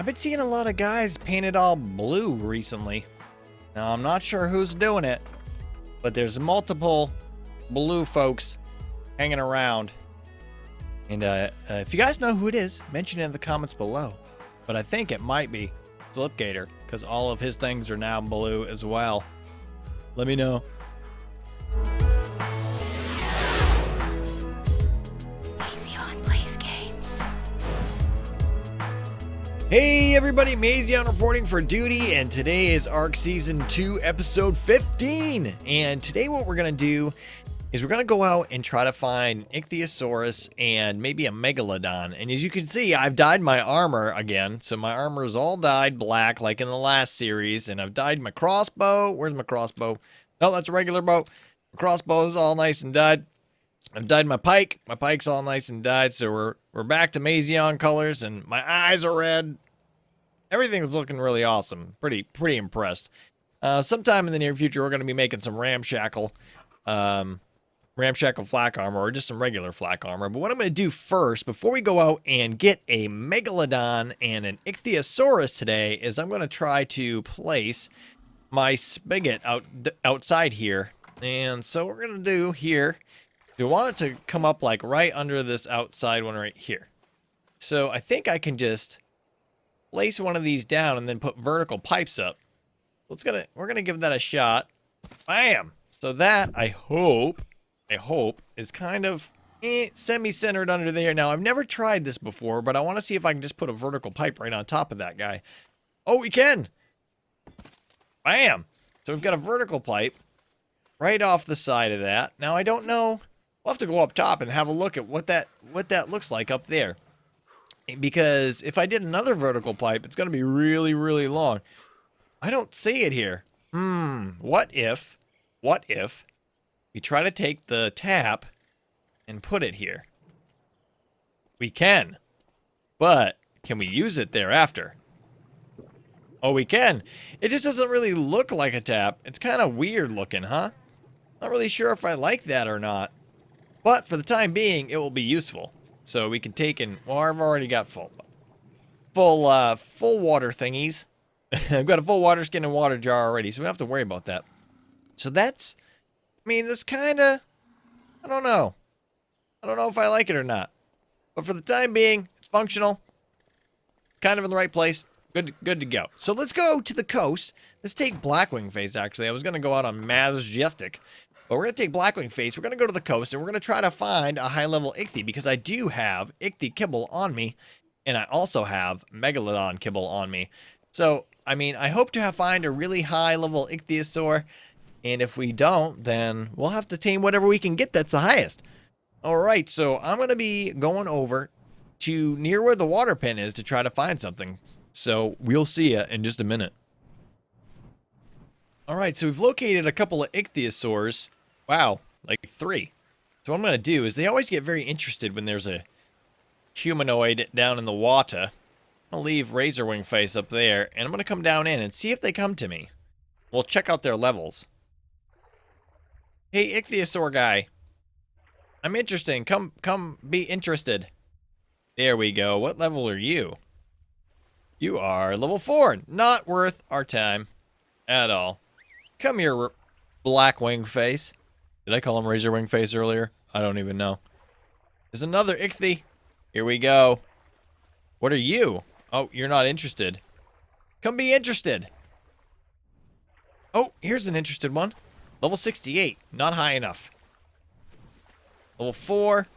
I've been seeing a lot of guys painted all blue recently. Now, I'm not sure who's doing it, but there's multiple blue folks hanging around. And if you guys know who it is, mention it in the comments below. But I think it might be Flipgator, because all of his things are now blue as well. Let me know. Mazion plays games. Hey everybody, Mazion reporting for duty, and today is ARK Season 2, Episode 15. And today what we're going to do is we're going to go out and try to find Ichthyosaurus and maybe a Megalodon. And as you can see, I've dyed my armor again. So my armor is all dyed black like in the last series. And I've dyed my crossbow. Where's my crossbow? No, that's a regular bow. My crossbow is all nice and dyed. I've dyed my pike. My pike's all nice and dyed. So we're back to Mazion colors, and my eyes are red. Everything's looking really awesome. Pretty impressed. Sometime in the near future, we're going to be making some ramshackle flak armor, or just some regular flak armor. But what I'm going to do first, before we go out and get a Megalodon and an Ichthyosaurus today, is I'm going to try to place my spigot outside here. And so what we're going to do here, we want it to come up like right under this outside one right here. So I think I can just place one of these down and then put vertical pipes up. We're gonna give that a shot. Bam! So that I hope is kind of semi-centered under there. Now I've never tried this before, but I want to see if I can just put a vertical pipe right on top of that guy. Oh, we can! Bam! So we've got a vertical pipe right off the side of that. Now I don't know. We'll have to go up top and have a look at what that looks like up there. Because if I did another vertical pipe, it's going to be really, really long. I don't see it here. What if we try to take the tap and put it here? We can. But can we use it thereafter? Oh, we can. It just doesn't really look like a tap. It's kind of weird looking, huh? Not really sure if I like that or not. But for the time being, it will be useful. So we can take and, well, I've already got full water thingies. I've got a full water skin and water jar already, so we don't have to worry about that. So that's, I mean, this kind of, I don't know. I don't know if I like it or not. But for the time being, it's functional. Kind of in the right place. Good to go. So let's go to the coast. Let's take Blackwing Face, actually. I was going to go out on Majestic. But we're going to take Blackwing Face, we're going to go to the coast, and we're going to try to find a high-level Ichthy, because I do have Ichthy kibble on me, and I also have Megalodon kibble on me. So, I mean, I hope to find a really high-level Ichthyosaur, and if we don't, then we'll have to tame whatever we can get that's the highest. Alright, so I'm going to be going over to near where the water pen is to try to find something. So, we'll see ya in just a minute. Alright, so we've located a couple of Ichthyosaurs. Wow, like 3. So what I'm going to do is they always get very interested when there's a humanoid down in the water. I'm going to leave Razorwing Face up there, and I'm going to come down in and see if they come to me. We'll check out their levels. Hey, Ichthyosaur guy. I'm interested. Come be interested. There we go. What level are you? You are level 4. Not worth our time at all. Come here, Blackwing Face. Did I call him Razorwing Face earlier? I don't even know. There's another Ichthy. Here we go. What are you? Oh, you're not interested. Come be interested. Oh, here's an interested one. Level 68. Not high enough. Level 4.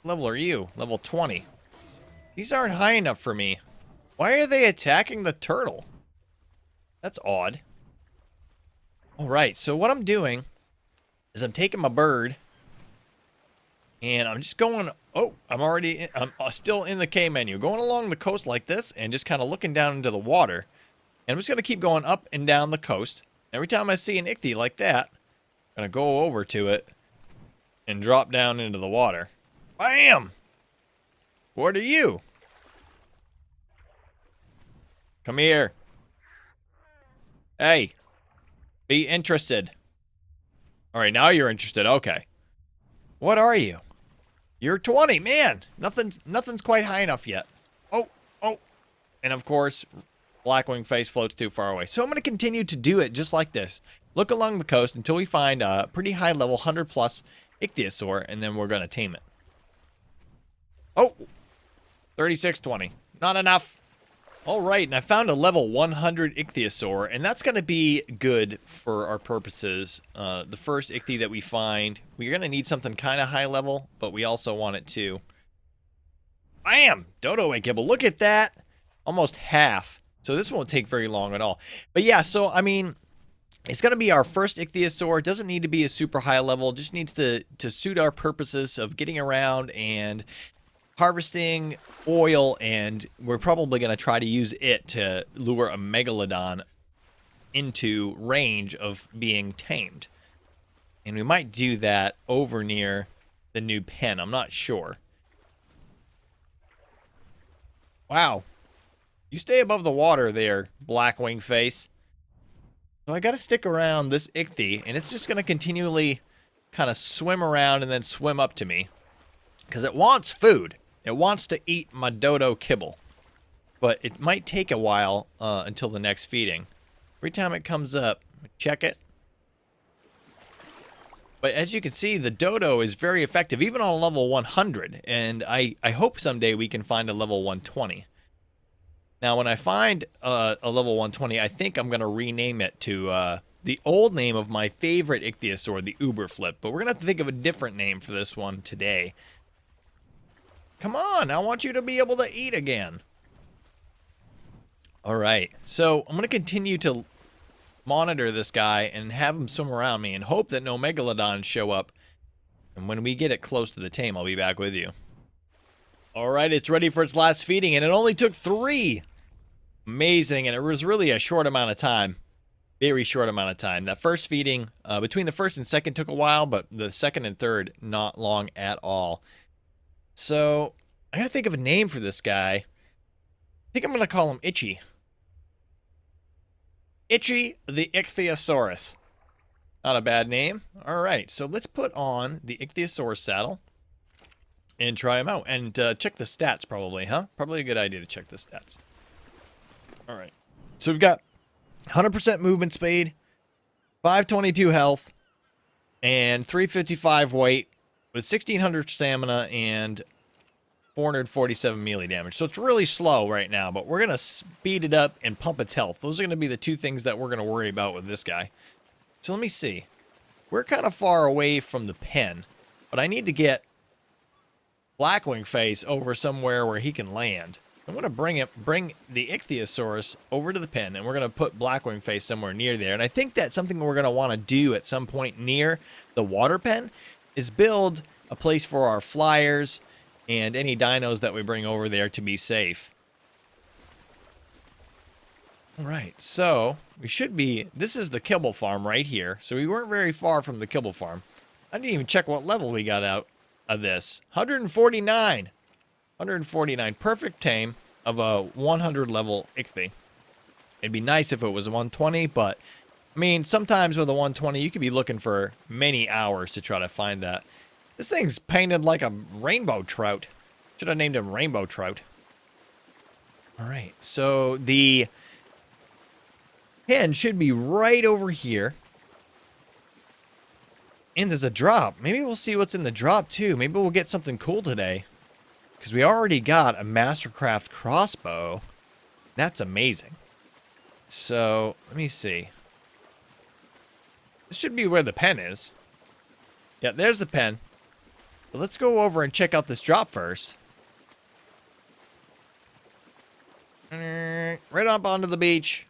What level are you? Level 20. These aren't high enough for me. Why are they attacking the turtle? That's odd. Alright, so what I'm doing is I'm taking my bird and I'm just going, I'm still in the K menu, going along the coast like this and just kind of looking down into the water. And I'm just going to keep going up and down the coast. Every time I see an Ichthy like that, I'm going to go over to it and drop down into the water. Bam! What are you? Come here. Hey. Be interested. Alright, now you're interested. Okay. What are you? You're 20, man. Nothing's quite high enough yet. Oh, and of course, blackwing face floats too far away. So I'm going to continue to do it just like this. Look along the coast until we find a pretty high level 100 plus ichthyosaur, and then we're going to tame it. Oh, 3620. Not enough. All right, and I found a level 100 ichthyosaur, and that's going to be good for our purposes. The first ichthy that we find, we're going to need something kind of high level, but we also want it to... Bam! Dodo egg kibble. Look at that. Almost half. So this won't take very long at all. But yeah, so, I mean, it's going to be our first ichthyosaur. It doesn't need to be a super high level. It just needs to suit our purposes of getting around and harvesting oil, and we're probably going to try to use it to lure a megalodon into range of being tamed. And we might do that over near the new pen. I'm not sure. Wow. You stay above the water there, blackwing face. So I got to stick around this ichthy, and it's just going to continually kind of swim around and then swim up to me. Because it wants food. It wants to eat my dodo kibble. But it might take a while until the next feeding. Every time it comes up, check it. But as you can see, the dodo is very effective, even on level 100. And I hope someday we can find a level 120. Now, when I find a level 120, I think I'm going to rename it to the old name of my favorite ichthyosaur, the Uberflip. But we're going to have to think of a different name for this one today. Come on, I want you to be able to eat again. All right, so I'm going to continue to monitor this guy and have him swim around me and hope that no megalodons show up. And when we get it close to the tame, I'll be back with you. All right, it's ready for its last feeding, and it only took 3. Amazing, and it was really a short amount of time. Very short amount of time. That first feeding, between the first and second took a while, but the second and third, not long at all. So, I gotta think of a name for this guy. I think I'm gonna call him Itchy. Itchy the Ichthyosaurus. Not a bad name. Alright, so let's put on the Ichthyosaurus saddle and try him out. And check the stats probably, huh? Probably a good idea to check the stats. Alright, so we've got 100% movement speed, 522 health, and 355 weight, with 1600 stamina and 447 melee damage. So it's really slow right now, but we're going to speed it up and pump its health. Those are going to be the two things that we're going to worry about with this guy. So let me see. We're kind of far away from the pen, but I need to get Blackwing Face over somewhere where he can land. I'm going to bring the Ichthyosaurus over to the pen, and we're going to put Blackwing Face somewhere near there. And I think that's something we're going to want to do at some point near the water pen, is build a place for our flyers and any dinos that we bring over there to be safe. All right, so we should be... This is the kibble farm right here, so we weren't very far from the kibble farm. I didn't even check what level we got out of this. 149. 149. Perfect tame of a 100 level ichthy. It'd be nice if it was a 120, but... I mean, sometimes with a 120, you could be looking for many hours to try to find that. This thing's painted like a rainbow trout. Should have named him Rainbow Trout. All right, so the pen should be right over here. And there's a drop. Maybe we'll see what's in the drop, too. Maybe we'll get something cool today. Because we already got a Mastercraft crossbow. That's amazing. So, let me see. This should be where the pen is. Yeah, there's the pen. But let's go over and check out this drop first. Right up onto the beach.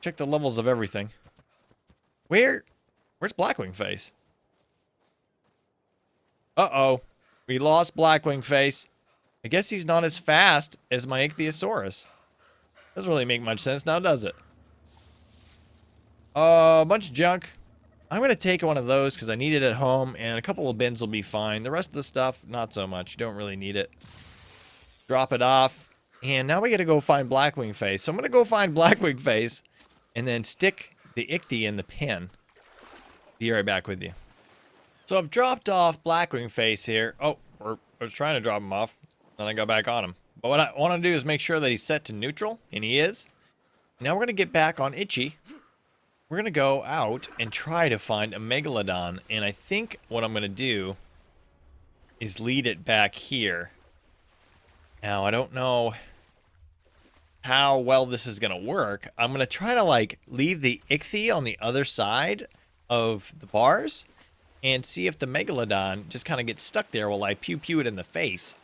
Check the levels of everything. Where's Blackwing Face? Uh-oh. We lost Blackwing Face. I guess he's not as fast as my Ichthyosaurus. Doesn't really make much sense now, does it? A bunch of junk. I'm going to take one of those because I need it at home, and a couple of bins will be fine. The rest of the stuff, not so much. Don't really need it. Drop it off. And now we got to go find Blackwing Face. So I'm going to go find Blackwing Face and then stick the ichthy in the pen. Be right back with you. So I've dropped off Blackwing Face here. Oh, I was trying to drop him off. Then I got back on him. But what I want to do is make sure that he's set to neutral, and he is. Now we're going to get back on Itchy. We're going to go out and try to find a Megalodon, and I think what I'm going to do is lead it back here. Now, I don't know how well this is going to work. I'm going to try to, like, leave the Ichthy on the other side of the bars and see if the Megalodon just kind of gets stuck there while I pew-pew it in the face.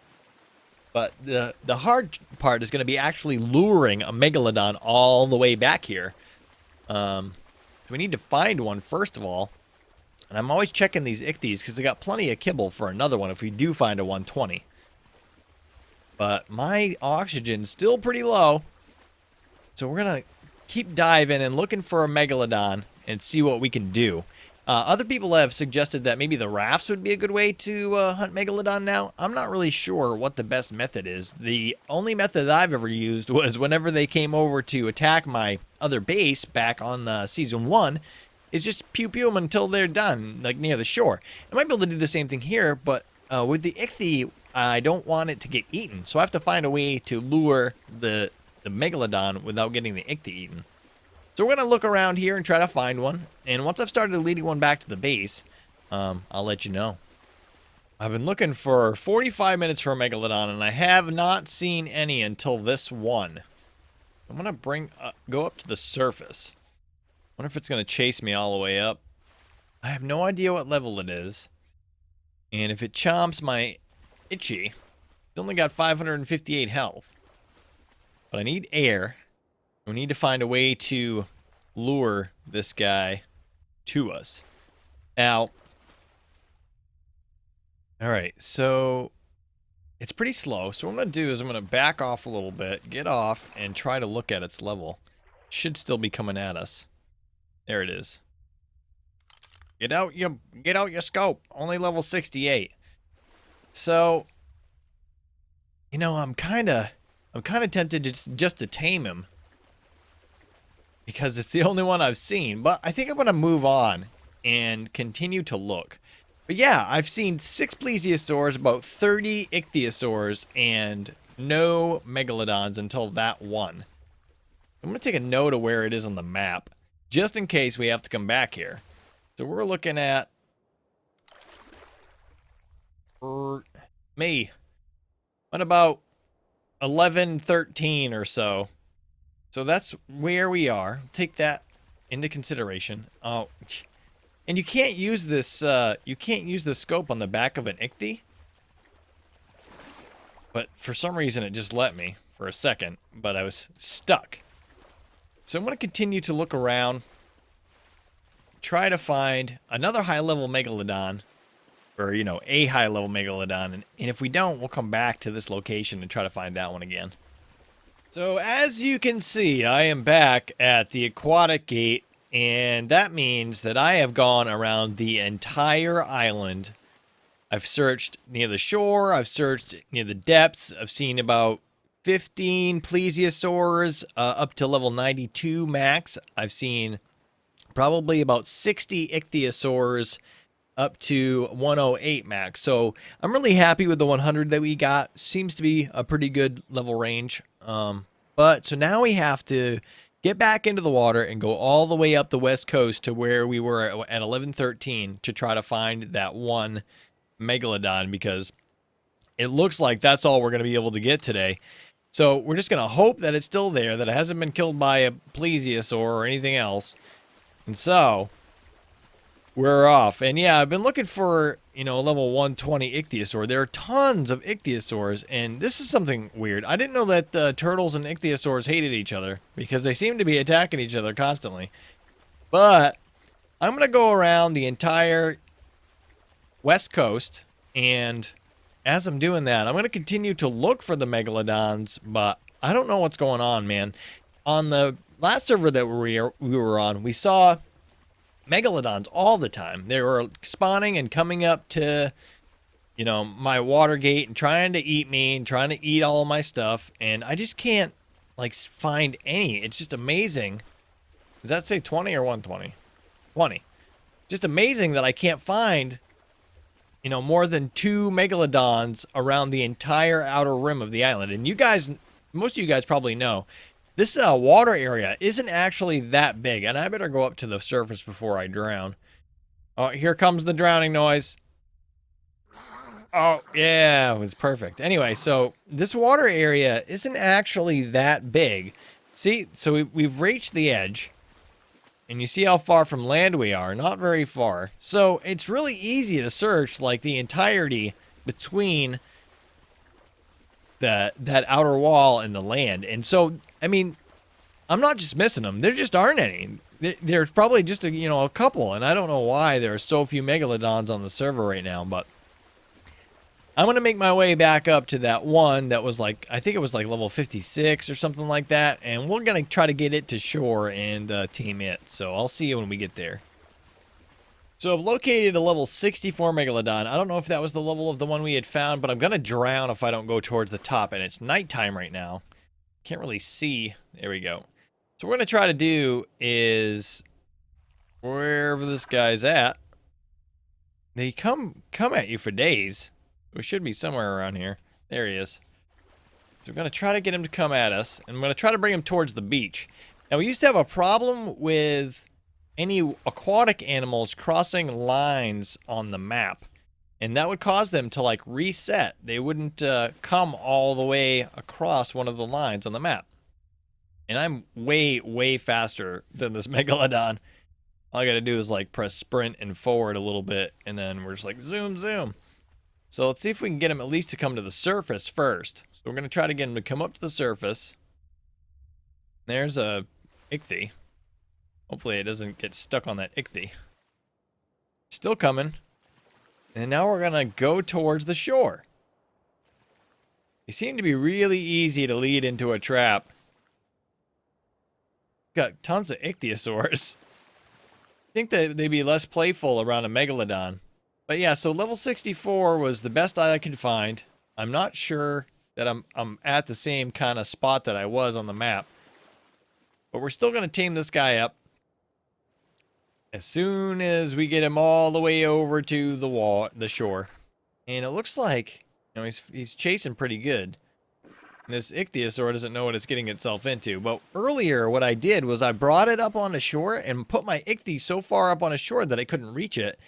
But the hard part is going to be actually luring a Megalodon all the way back here. We need to find one, first of all. And I'm always checking these Ichthyes because they got plenty of kibble for another one if we do find a 120. But my oxygen's still pretty low. So we're going to keep diving and looking for a Megalodon and see what we can do. Other people have suggested that maybe the rafts would be a good way to hunt Megalodon now. I'm not really sure what the best method is. The only method that I've ever used was whenever they came over to attack my other base back on Season 1, is just pew-pew them until they're done, like near the shore. I might be able to do the same thing here, but with the Ichthy, I don't want it to get eaten. So I have to find a way to lure the Megalodon without getting the Ichthy eaten. So we're going to look around here and try to find one. And once I've started leading one back to the base, I'll let you know. I've been looking for 45 minutes for a Megalodon, and I have not seen any until this one. I'm going to go up to the surface. Wonder if it's going to chase me all the way up. I have no idea what level it is. And if it chomps my Itchy, it's only got 558 health. But I need air. We need to find a way to lure this guy to us. Now, alright, so it's pretty slow. So what I'm going to do is I'm going to back off a little bit, get off, and try to look at its level. It should still be coming at us. There it is. Get out your scope. Only level 68. So, you know, I'm kind of tempted just to tame him, because it's the only one I've seen. But I think I'm going to move on and continue to look. But yeah, I've seen 6 plesiosaurs, about 30 ichthyosaurs, and no megalodons until that one. I'm going to take a note of where it is on the map, just in case we have to come back here. So we're looking at me. What about 11:13 or so? So that's where we are. Take that into consideration. Oh, and you can't use this. You can't use the scope on the back of an ichthy. But for some reason, it just let me for a second. But I was stuck. So I'm going to continue to look around, try to find another high-level megalodon, or a high-level megalodon. And if we don't, we'll come back to this location and try to find that one again. So as you can see, I am back at the aquatic gate, and that means that I have gone around the entire island. I've searched near the shore, I've searched near the depths, I've seen about 15 plesiosaurs up to level 92 max. I've seen probably about 60 ichthyosaurs up to 108 max. So I'm really happy with the 100 that we got. Seems to be a pretty good level range. But so now we have to get back into the water and go all the way up the west coast to where we were at 11:13 to try to find that one megalodon, because it looks like that's all we're going to be able to get today. So we're just going to hope that it's still there, that it hasn't been killed by a plesiosaur or anything else. And so we're off. And yeah, I've been looking for, a level 120 ichthyosaur. There are tons of ichthyosaurs, and this is something weird. I didn't know that turtles and ichthyosaurs hated each other, because they seem to be attacking each other constantly. But I'm going to go around the entire west coast, and as I'm doing that, I'm going to continue to look for the megalodons, but I don't know what's going on, man. On the last server that we were on, we saw megalodons all the time. They were spawning and coming up to, my water gate and trying to eat me and trying to eat all of my stuff. And I just can't, find any. It's just amazing. Does that say 20 or 120? 20. Just amazing that I can't find, more than 2 megalodons around the entire outer rim of the island. And you guys, most of you guys probably know, this water area isn't actually that big. And I better go up to the surface before I drown. Oh, here comes the drowning noise. Oh, yeah, it was perfect. Anyway, so this water area isn't actually that big. See, so we've reached the edge. And you see how far from land we are. Not very far. So it's really easy to search like the entirety between that outer wall and the land. And so, I mean, I'm not just missing them. There just aren't any. There's probably just a couple. And I don't know why there are so few megalodons on the server right now. But I'm going to make my way back up to that one that was like, I think it was like level 56 or something like that. And we're going to try to get it to shore and tame it. So I'll see you when we get there. So I've located a level 64 Megalodon. I don't know if that was the level of the one we had found, but I'm going to drown if I don't go towards the top. And it's nighttime right now. Can't really see. There we go. So what we're going to try to do is, wherever this guy's at, they come at you for days. We should be somewhere around here. There he is. So we're going to try to get him to come at us. And I'm going to try to bring him towards the beach. Now, we used to have a problem with any aquatic animals crossing lines on the map. And that would cause them to, like, reset. They wouldn't come all the way across one of the lines on the map. And I'm way, way faster than this Megalodon. All I got to do is, like, press sprint and forward a little bit. And then we're just like, zoom, zoom. So let's see if we can get him at least to come to the surface first. So we're going to try to get him to come up to the surface. There's a Ichthy. Hopefully it doesn't get stuck on that Ichthy. Still coming. And now we're going to go towards the shore. They seem to be really easy to lead into a trap. Got tons of Ichthyosaurs. I think that they'd be less playful around a Megalodon. But yeah, so level 64 was the best I could find. I'm not sure that I'm at the same kind of spot that I was on the map. But we're still going to tame this guy up. As soon as we get him all the way over to the shore. And it looks like, he's chasing pretty good. And this Ichthyosaur doesn't know what it's getting itself into. But earlier, what I did was I brought it up on the shore and put my Ichthy so far up on the shore that I couldn't reach it.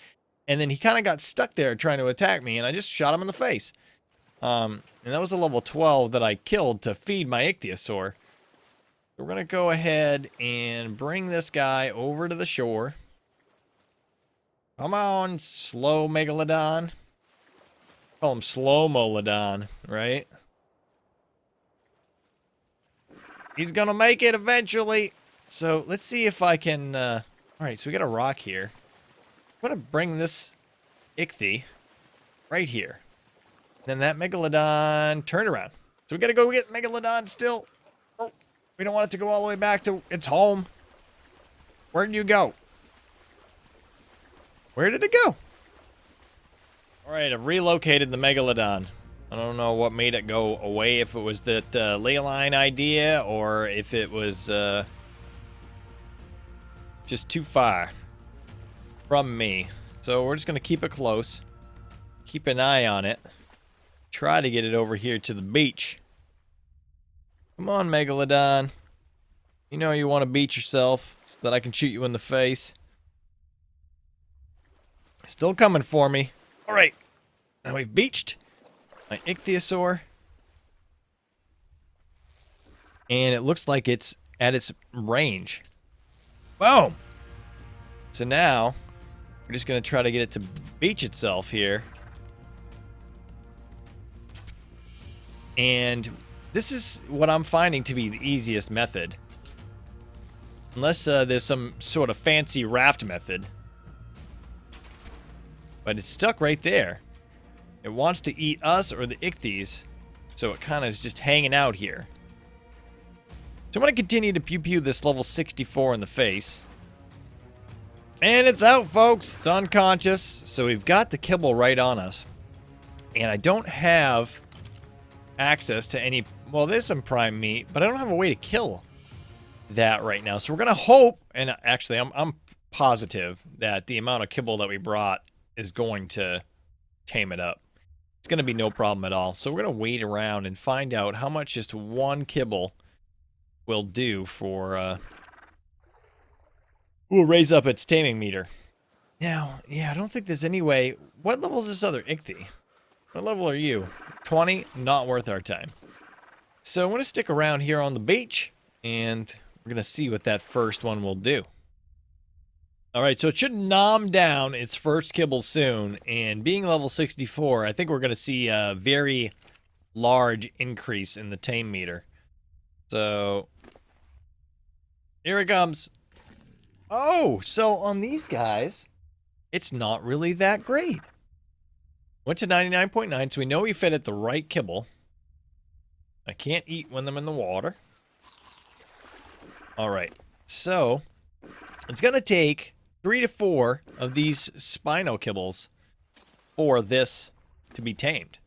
And then he kind of got stuck there trying to attack me, and I just shot him in the face. And that was a level 12 that I killed to feed my Ichthyosaur. We're going to go ahead and bring this guy over to the shore. Come on, slow Megalodon. Call him Slow Molodon, right? He's going to make it eventually. So let's see if I can... All right, so we got a rock here. I'm going to bring this Ichthy right here. Then that Megalodon, turn around. So we got to go get Megalodon still. Oh, we don't want it to go all the way back to its home. Where did you go? Where did it go? All right, I've relocated the Megalodon. I don't know what made it go away, if it was that ley line idea or if it was just too far from me. So we're just going to keep it close. Keep an eye on it. Try to get it over here to the beach. Come on, Megalodon. You know you want to beach yourself so that I can shoot you in the face. Still coming for me. All right. Now we've beached my Ichthyosaur. And it looks like it's at its range. Boom! So now, we're just going to try to get it to beach itself here. And this is what I'm finding to be the easiest method. Unless there's some sort of fancy raft method. But it's stuck right there. It wants to eat us or the Ichthyes. So it kind of is just hanging out here. So I'm going to continue to pew-pew this level 64 in the face. And it's out, folks. It's unconscious. So we've got the kibble right on us. And I don't have access to any... Well, there's some prime meat, but I don't have a way to kill that right now. So we're going to hope... And actually, I'm positive that the amount of kibble that we brought is going to tame it up. It's going to be no problem at all. So we're going to wait around and find out how much just one kibble will do for, we'll raise up its taming meter. Now, yeah, I don't think there's any way. What level is this other Ichthy? What level are you? 20? Not worth our time. So I'm going to stick around here on the beach, and we're going to see what that first one will do. All right, so it should nom down its first kibble soon, and being level 64, I think we're going to see a very large increase in the tame meter. So, here it comes. Oh, so on these guys, it's not really that great. Went to 99.9, so we know we fed it the right kibble. I can't eat when I'm in the water. All right, so it's going to take 3 to 4 of these spino kibbles for this to be tamed.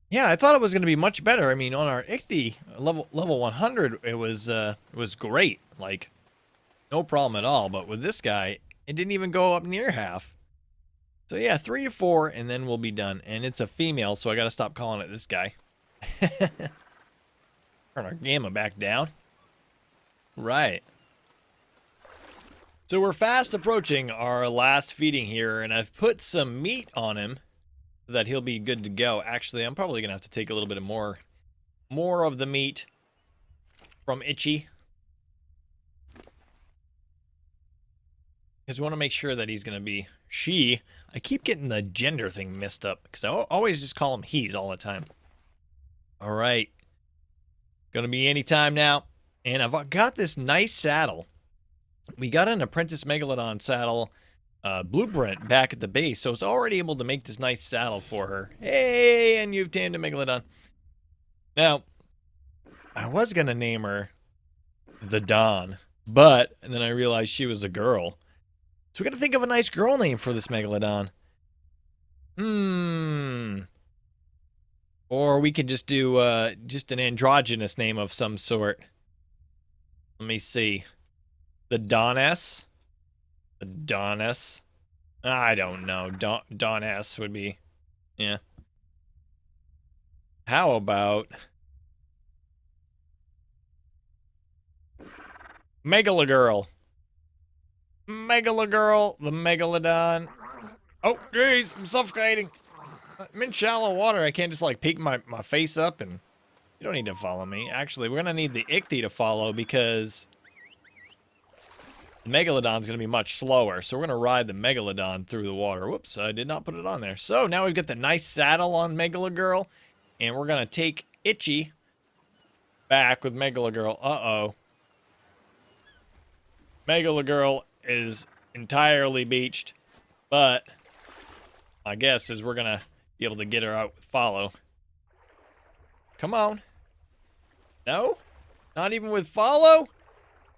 Yeah, I thought it was going to be much better. I mean, on our Ichthy level 100, it was great. Like, no problem at all. But with this guy, it didn't even go up near half. So yeah, 3 to 4, and then we'll be done. And it's a female, so I got to stop calling it this guy. Turn our gamma back down. Right. So we're fast approaching our last feeding here, and I've put some meat on him so that he'll be good to go. Actually, I'm probably going to have to take a little bit of more of the meat from Itchy, because we want to make sure that he's going to be she. I keep getting the gender thing messed up because I always just call him he's all the time. All right. Going to be any time now. And I've got this nice saddle. We got an Apprentice Megalodon saddle blueprint back at the base, so it's already able to make this nice saddle for her. Hey, and you've tamed a Megalodon. Now, I was going to name her the Dawn, but and then I realized she was a girl. So we got to think of a nice girl name for this Megalodon. Or we could just do just an androgynous name of some sort. Let me see. The Dawness? The Dawness? I don't know. Dawness would be... Yeah. How about... Megalogirl. Megalogirl, the Megalodon. Oh, jeez, I'm suffocating. I'm in shallow water. I can't just, like, peek my face up and... You don't need to follow me. Actually, we're going to need the Ichthy to follow because... The Megalodon's going to be much slower, so we're going to ride the Megalodon through the water. Whoops, I did not put it on there. So now we've got the nice saddle on Megalogirl, and we're going to take Itchy back with Megalogirl. Uh-oh. Megalogirl is entirely beached, but my guess is we're going to be able to get her out with follow. Come on. No? Not even with follow?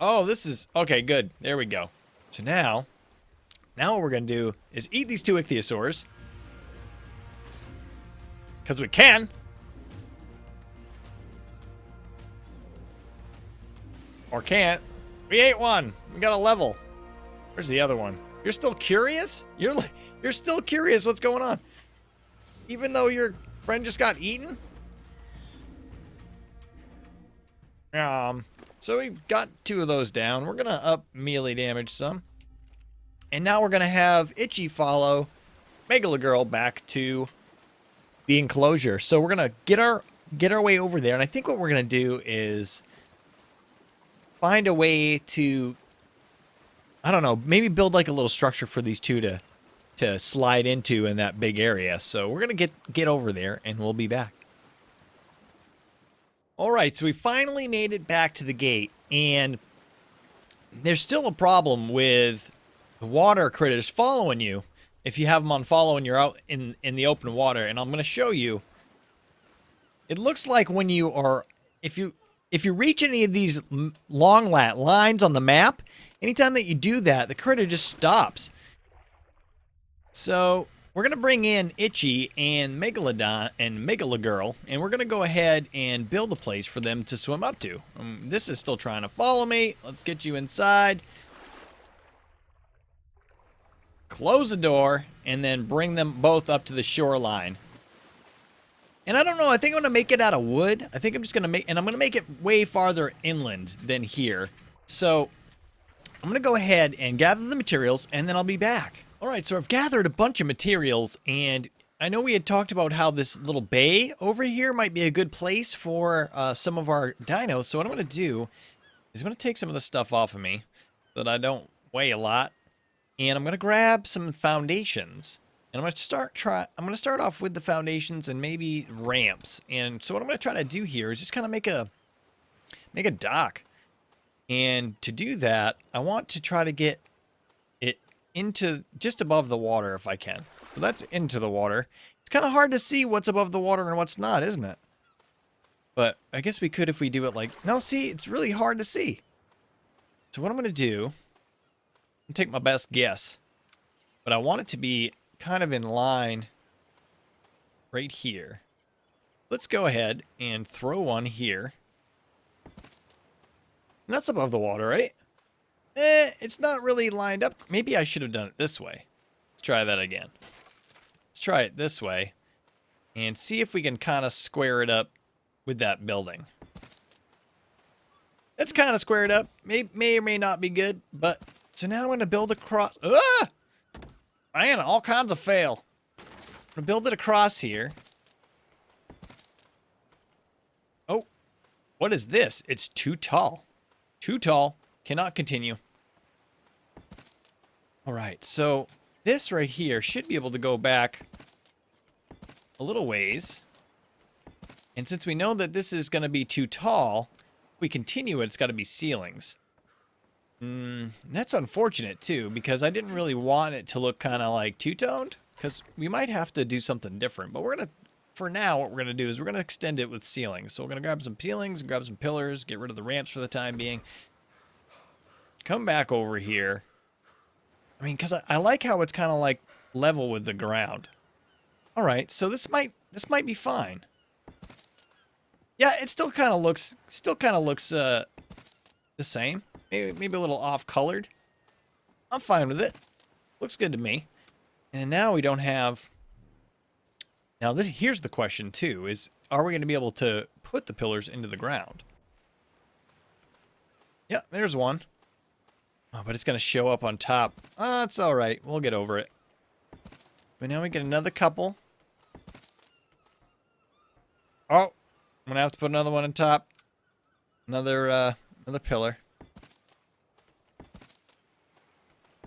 Oh, this is... Okay, good. There we go. So now what we're going to do is eat these 2 Ichthyosaurs. Because we can. Or can't. We ate one. We got a level. Where's the other one? You're still curious? You're still curious what's going on. Even though your friend just got eaten? So we got 2 of those down. We're going to up melee damage some. And now we're going to have Itchy follow Megalogirl back to the enclosure. So we're going to get our way over there. And I think what we're going to do is find a way to, I don't know, maybe build like a little structure for these 2 to slide into in that big area. So we're going to get over there and we'll be back. All right, so we finally made it back to the gate, and there's still a problem with the water critters following you if you have them on follow and you're out in the open water, and I'm going to show you. It looks like when you are, if you reach any of these long lines on the map, anytime that you do that, the critter just stops. So we're going to bring in Itchy and Megalodon and Megalogirl, and we're going to go ahead and build a place for them to swim up to. This is still trying to follow me. Let's get you inside. close the door, and then bring them both up to the shoreline. And I don't know, I think I'm going to make it out of wood. I think I'm just going to make, and I'm going to make it way farther inland than here. So I'm going to go ahead and gather the materials, and then I'll be back. All right, so I've gathered a bunch of materials, and I know we had talked about how this little bay over here might be a good place for some of our dinos. So what I'm going to do is I'm going to take some of the stuff off of me so that I don't weigh a lot. And I'm going to grab some foundations. And I'm going to start off with the foundations and maybe ramps. And so what I'm going to try to do here is just kind of make a dock. And to do that, I want to try to get it into just above the water if I can. So that's into the water. It's kind of hard to see what's above the water and what's not, isn't it? But I guess we could if we do it like... No, see, it's really hard to see. So what I'm going to do... I'm going to take my best guess. But I want it to be kind of in line right here. Let's go ahead and throw one here. And that's above the water, right? It's not really lined up. Maybe I should have done it this way. Let's try that again. Let's try it this way. And see if we can kind of square it up with that building. That's kind of squared up. May or may not be good. But, so now I'm going to build across. Ah! Man, all kinds of fail. I'm going to build it across here. Oh, what is this? It's too tall. Too tall. Cannot continue. All right, so this right here should be able to go back a little ways. And since we know that this is going to be too tall, if we continue it, it's got to be ceilings. That's unfortunate too, because I didn't really want it to look kind of like two-toned, because we might have to do something different. But we're going to, for now, what we're going to do is we're going to extend it with ceilings. So we're going to grab some ceilings, grab some pillars, get rid of the ramps for the time being. Come back over here. I mean, because I like how it's kind of like level with the ground. All right, so this might be fine. Yeah, it still kind of looks the same. Maybe a little off-colored. I'm fine with it. Looks good to me. And now we don't have... Now, here's the question, too, is are we going to be able to put the pillars into the ground? Yeah, there's one. Oh, but it's going to show up on top. Oh, it's all right. We'll get over it. But now we get another couple. Oh, I'm going to have to put another one on top. Another pillar.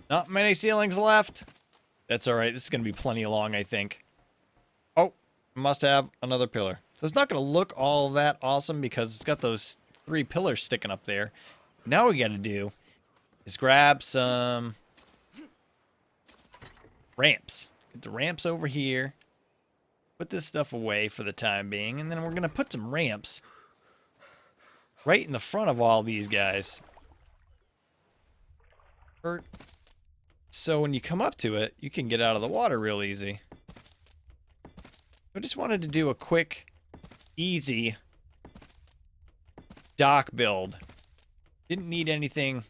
Not many ceilings left. That's all right. This is going to be plenty long, I think. Oh, must have another pillar. So it's not going to look all that awesome because it's got those 3 pillars sticking up there. Now what we got to do is grab some ramps. Get the ramps over here. Put this stuff away for the time being. And then we're going to put some ramps right in the front of all these guys. So when you come up to it, you can get out of the water real easy. I just wanted to do a quick, easy dock build. Didn't need anything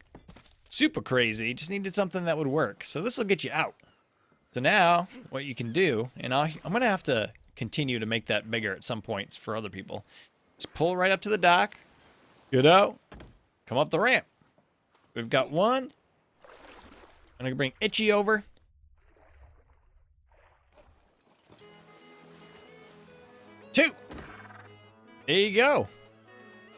super crazy. Just needed something that would work. So this will get you out. So now, what you can do, and I'm going to have to continue to make that bigger at some points for other people. Just pull right up to the dock. Get out. Come up the ramp. We've got one. I'm going to bring Itchy over. 2. There you go.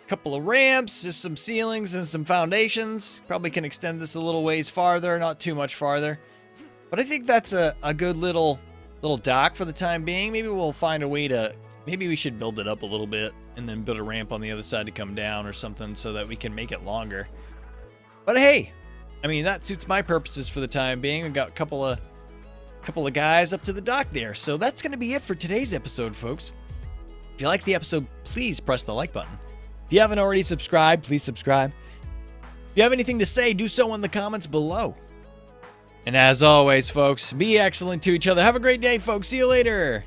Couple of ramps, just some ceilings and some foundations. Probably can extend this a little ways farther, not too much farther. But I think that's a good little dock for the time being. Maybe we'll find a way to... Maybe we should build it up a little bit and then build a ramp on the other side to come down or something so that we can make it longer. But hey, I mean, that suits my purposes for the time being. We've got a couple of guys up to the dock there. So that's going to be it for today's episode, folks. If you liked the episode, please press the like button. If you haven't already subscribed, please subscribe. If you have anything to say, do so in the comments below. And as always, folks, be excellent to each other. Have a great day, folks. See you later.